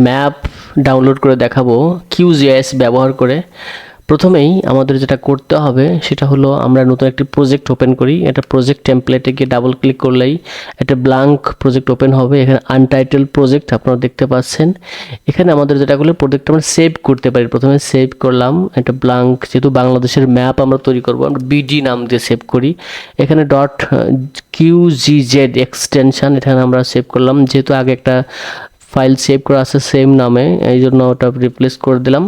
Map download করে দেখাবো QGIS ব্যবহার করে। প্রথমেই আমাদের যেটা করতে হবে সেটা হলো আমরা নতুন একটি প্রজেক্ট ওপেন করি। এটা প্রজেক্ট টেমপ্লেটে গিয়ে ডাবল ক্লিক করলেই একটা ব্ল্যাঙ্ক প্রজেক্ট ওপেন হবে। এখানে আনটাইটেল প্রজেক্ট আপনারা দেখতে পাচ্ছেন। এখানে আমাদের যেটা করলে প্রজেক্ট আমরা সেভ করতে পারি। প্রথমে সেভ করলাম একটা ব্ল্যাঙ্ক, যেহেতু বাংলাদেশের ম্যাপ আমরা তৈরি করব, আমরা বিডি নাম দিয়ে সেভ করি। এখানে .qgz এক্সটেনশন এখানে আমরা সেভ করলাম, যেহেতু আগে একটা ফাইল সেভ করা আছে সেম নামে, এই জন্য ওটা রিপ্লেস করে দিলাম।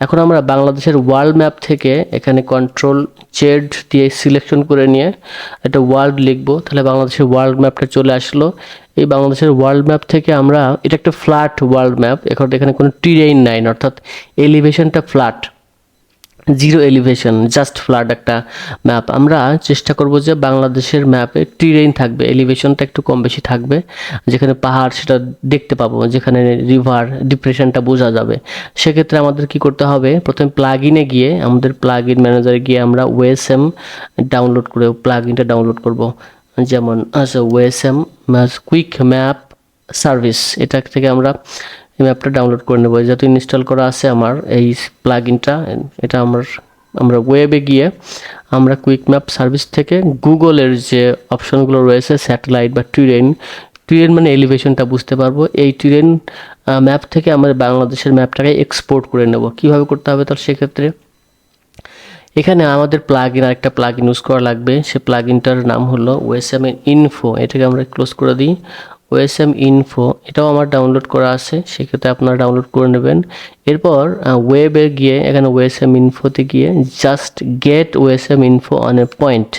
এখন আমরা বাংলাদেশের ওয়ার্ল্ড ম্যাপ থেকে এখানে কন্ট্রোল জেড দিয়ে সিলেকশন করে নিয়ে একটা ওয়ার্ল্ড লিখবো, তাহলে বাংলাদেশের ওয়ার্ল্ড ম্যাপটা চলে আসলো। এই বাংলাদেশের ওয়ার্ল্ড ম্যাপ থেকে আমরা, এটা একটা ফ্ল্যাট ওয়ার্ল্ড ম্যাপ, এখন এখানে কোনো টেরেইন নাই, অর্থাৎ এলিভেশনটা flat, zero elevation, just flat একটা ম্যাপ। আমরা চেষ্টা করব যে বাংলাদেশের ম্যাপে টেরেইন থাকবে, এলিভেশনটা একটু কম বেশি থাকবে, যেখানে পাহাড় সেটা দেখতে পাবো, যেখানে রিভার ডিপ্রেশনটা বোঝা যাবে। সেক্ষেত্রে আমাদের কি করতে হবে, প্রথমে প্লাগইনে গিয়ে আমাদের প্লাগইন ম্যানেজারে গিয়ে আমরা ওএসএম ডাউনলোড করে প্লাগইনটা ডাউনলোড করব। যেমন আচ্ছা, ওএসএম কুইক ম্যাপ সার্ভিস, এটা থেকে আমরা এই ম্যাপটা ডাউনলোড করে নেব। যেহেতু ইনস্টল করা আছে আমার এই প্লাগইনটা, এটা আমরা ওয়েবে গিয়ে আমরা কুইক ম্যাপ সার্ভিস থেকে গুগলের যে অপশনগুলো রয়েছে স্যাটেলাইট বা টেরেইন মানে এলিভেশনটা বুঝতে পারবো। এই টেরেইন ম্যাপ থেকে আমাদের বাংলাদেশের ম্যাপটাকে এক্সপোর্ট করে নেব। কিভাবে করতে হবে তাহলে, সেক্ষেত্রে এখানে আমাদের প্লাগইন, আরেকটা প্লাগইন ইউজ করা লাগবে। সে প্লাগইনটার নাম হলো ওএসএম ইনফো। এটাকে আমরা ক্লোজ করে দিই। ওএসএম ইনফো এটাও আমার ডাউনলোড করা আছে, সেক্ষেত্রে আপনারা ডাউনলোড করে নেবেন। এরপর ওয়েবে গিয়ে এখানে ওএসএম ইনফোতে গিয়ে just get OSM info on a point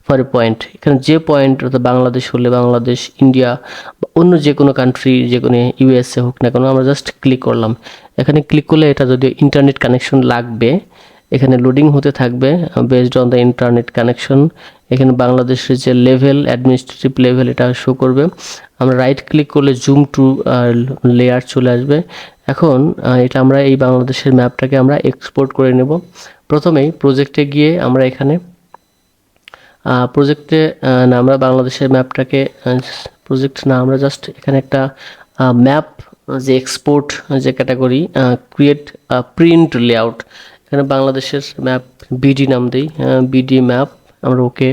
for a point, এখানে যে পয়েন্ট, অর্থাৎ বাংলাদেশ হলে বাংলাদেশ, ইন্ডিয়া বা অন্য যে কোনো কান্ট্রি, যে কোনো ইউএসএ হোক না কেন, আমরা জাস্ট ক্লিক করলাম। এখানে ক্লিক করলে এটা যদিও ইন্টারনেট কানেকশন লাগবে, এখানে লোডিং হতে থাকবে based on the internet connection. এখানে বাংলাদেশের যে লেভেল, অ্যাডমিনিস্ট্রেটিভ লেভেল, এটা শো করবে। আমরা রাইট ক্লিক করলে জুম টু লেয়ার চলে আসবে। এখন এটা আমরা এই বাংলাদেশের ম্যাপটাকে আমরা এক্সপোর্ট করে নেব। প্রথমেই প্রজেক্টে গিয়ে আমরা এখানে প্রজেক্টে না, আমরা বাংলাদেশের ম্যাপটাকে প্রজেক্ট না, আমরা জাস্ট এখানে একটা ম্যাপ যে এক্সপোর্ট যে ক্যাটাগরি ক্রিয়েট প্রিন্ট লেআউট, এখানে বাংলাদেশের ম্যাপ বিডি নাম দিই, বিডি ম্যাপ। আমরা ওকে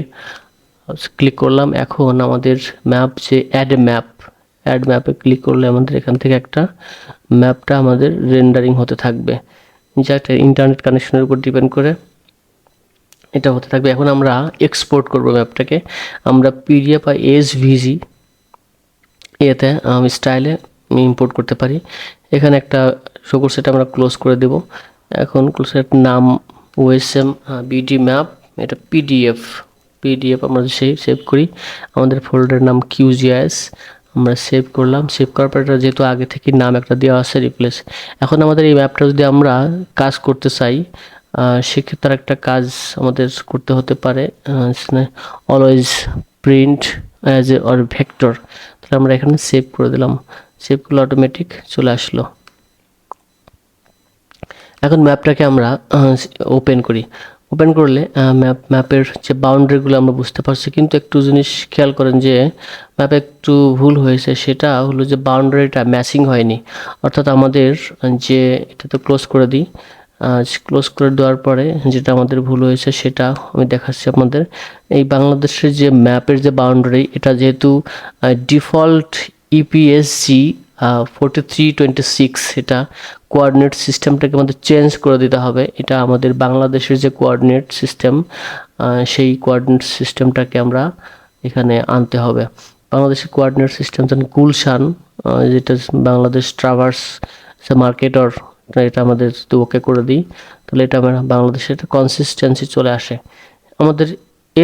ক্লিক করলাম। এখন আমাদের ম্যাপ যে অ্যাড ম্যাপে ক্লিক করলে আমাদের এখান থেকে একটা ম্যাপটা আমাদের রেন্ডারিং হতে থাকবে, যা একটা ইন্টারনেট কানেকশনের উপর ডিপেন্ড করে এটা হতে থাকবে। এখন আমরা এক্সপোর্ট করব ম্যাপটাকে। আমরা পিডিএফ বা এসভিজি এতে স্টাইলে ইম্পোর্ট করতে পারি। এখানে একটা শো করছে, এটা আমরা ক্লোজ করে দেব। এখন ক্লোজের নাম ওএসএম বিডি ম্যাপ, এটা পিডিএফ আমরা সেভ করি। আমাদের ফোল্ডারের নাম QGIS, আমরা সেভ করলাম। সেভ করার পর এটা যেহেতু আগে থেকে নাম একটা দেওয়া আছে রিপ্লেস। এখন আমাদের এই ম্যাপটা যদি আমরা কাজ করতে চাই, সেক্ষেত্রে একটা কাজ আমাদের করতে হতে পারে, always print as a or vector. তাহলে আমরা এখানে সেভ করে দিলাম, সেভ করলে অটোমেটিক চলে আসলো। এখন ম্যাপটাকে আমরা ওপেন করি। ওপেন করলে ম্যাপের যে বাউন্ডারিগুলো আমরা বুঝতে পারছি, কিন্তু একটু জিনিস খেয়াল করেন যে ম্যাপে একটু ভুল হয়েছে। সেটা হলো যে বাউন্ডারিটা ম্যাচিং হয়নি, অর্থাৎ আমাদের যে, এটা তো ক্লোজ করে দিই। ক্লোজ করে দেওয়ার পরে যেটা আমাদের ভুল হয়েছে সেটা আমি দেখাচ্ছি আপনাদের। এই বাংলাদেশের যে ম্যাপের যে বাউন্ডারি, এটা যেহেতু ডিফল্ট ইপিএসজি 4326, এটা কোঅর্ডিনেট সিস্টেমটাকে আমাদের চেঞ্জ করে দিতে হবে। এটা আমাদের বাংলাদেশের যে কোঅর্ডিনেট সিস্টেম, সেই কোঅর্ডিনেট সিস্টেমটাকে আমরা এখানে আনতে হবে। বাংলাদেশের কোঅর্ডিনেট সিস্টেম যেন গুলশান, যেটা বাংলাদেশ ট্রাভার্স মার্কেটর, এটা আমাদের যদি ওকে করে দিই, তাহলে এটা আমরা বাংলাদেশের কনসিস্টেন্সি চলে আসে আমাদের।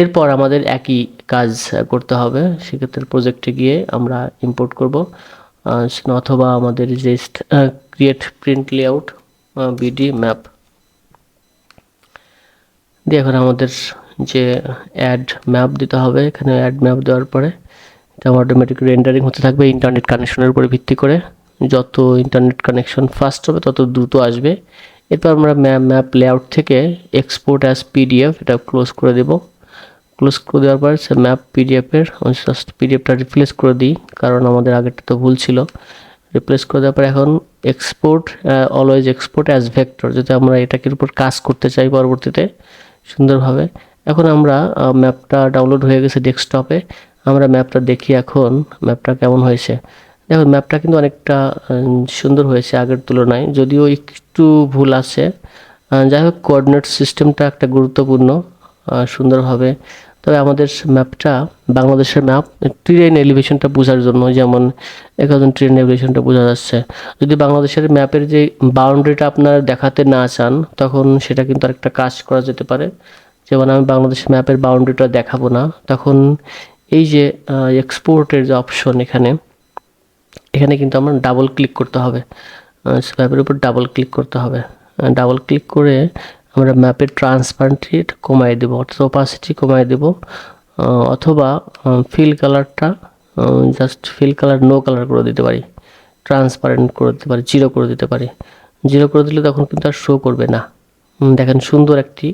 এরপর আমাদের একই কাজ করতে হবে, সেক্ষেত্রে প্রজেক্টে গিয়ে আমরা ইম্পোর্ট করব, অথবা আমাদের যে create print layout BD map দিয়ে এখন আমাদের যে অ্যাড ম্যাপ দিতে হবে। এখানে অ্যাড ম্যাপ দেওয়ার পরে এটা অটোমেটিক রেন্ডারিং হতে থাকবে ইন্টারনেট কানেকশনের উপরে ভিত্তি করে। যত ইন্টারনেট কানেকশন ফাস্ট হবে তত দ্রুত আসবে। এরপর আমরা ম্যাপ লেআউট থেকে এক্সপোর্ট অ্যাজ পিডিএফ, এটা ক্লোজ করে দেব। ক্লোজ করে দেওয়ার পর ম্যাপ পিডিএফের জাস্ট পিডিএফটা রিপ্লেস করে দিই, কারণ আমাদের আগেরটা তো ভুল ছিল। রিপ্লেস করে দেওয়ার পর এখন export, always export as vector, যদি আমরা এটাকে উপর কাজ করতে চাই পরবর্তীতে সুন্দরভাবে। এখন আমরা ম্যাপটা ডাউনলোড হয়ে গেছে ডেস্কটপে, আমরা ম্যাপটা দেখি এখন ম্যাপটা কেমন হয়েছে। দেখুন ম্যাপটা কিন্তু অনেকটা সুন্দর হয়েছে আগের তুলনায়, যদিও একটু ভুল আছে। যাই হোক, কোঅর্ডিনেট সিস্টেমটা একটা গুরুত্বপূর্ণ সুন্দরভাবে। তবে আমাদের ম্যাপটা বাংলাদেশের ম্যাপ ট্রেন এলিভেশনটা বোঝার জন্য, যেমন এখন ট্রেন এলিভেশনটা বোঝা যাচ্ছে। যদি বাংলাদেশের ম্যাপের যে বাউন্ডারিটা আপনার দেখাতে না চান, তখন সেটা কিন্তু আরেকটা কাজ করা যেতে পারে। যেমন আমি বাংলাদেশের ম্যাপের বাউন্ডারিটা দেখাবো না, তখন এই যে এক্সপোর্টের যে অপশন, এখানে কিন্তু আমার ডাবল ক্লিক করতে হবে, ম্যাপের উপর ডাবল ক্লিক করতে হবে। ডাবল ক্লিক করে আমরা ম্যাপের ট্রান্সপারেন্সি কমাই দেবো, অর্থাৎ ওপাসিটি কমাই দেবো, অথবা ফিল কালারটা just fill colour no colour করে দিতে পারি, ট্রান্সপারেন্ট করে দিতে পারি, জিরো করে দিতে পারি। জিরো করে দিলে তখন কিন্তু আর শো করবে না। দেখেন সুন্দর একটি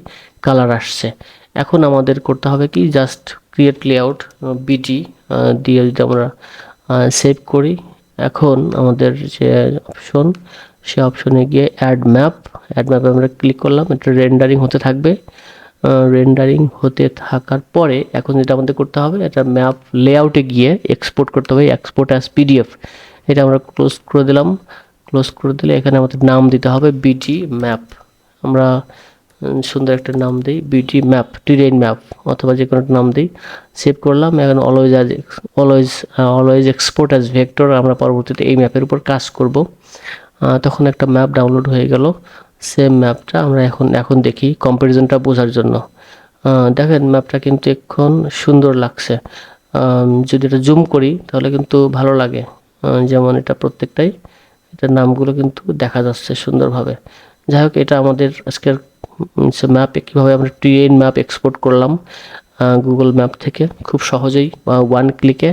কালার আসছে। এখন আমাদের করতে হবে কি, জাস্ট ক্রিয়েট লেআউট বিটি দিয়ে যদি আমরা সেভ করি, এখন আমাদের যে অপশন, সে অপশনে গিয়ে অ্যাড ম্যাপে আমরা ক্লিক করলাম। এটা রেন্ডারিং হতে থাকবে। রেন্ডারিং হতে থাকার পরে এখন যেটা আমাদের করতে হবে, এটা ম্যাপ লেআউটে গিয়ে এক্সপোর্ট করতে হবে, এক্সপোর্ট অ্যাজ পিডিএফ। এটা আমরা ক্লোজ করে দিলাম। ক্লোজ করে দিলে এখানে আমাদের নাম দিতে হবে বিটি ম্যাপ। আমরা সুন্দর একটা নাম দিই, বিটি ম্যাপ, টেরেইন ম্যাপ, অথবা যে কোনো একটা নাম দিই। সেভ করলাম। এখন অলওয়েজ এক্সপোর্ট অ্যাজ ভেক্টর, আমরা পরবর্তীতে এই ম্যাপের উপর কাজ করব। তখন একটা ম্যাপ ডাউনলোড হয়ে গেল। সেম ম্যাপটা আমরা এখন দেখি কম্প্যারিজনটা বোঝার জন্য। দেখেন ম্যাপটা কিন্তু এখন সুন্দর লাগছে। যদি এটা জুম করি তাহলে কিন্তু ভালো লাগে, যেমন এটা প্রত্যেকটাই, এটার নামগুলো কিন্তু দেখা যাচ্ছে সুন্দরভাবে। যাই হোক, এটা আমাদের আজকের ম্যাপে কীভাবে আমরা ট্রেন ম্যাপ এক্সপোর্ট করলাম গুগল ম্যাপ থেকে খুব সহজেই, ওয়ান ক্লিকে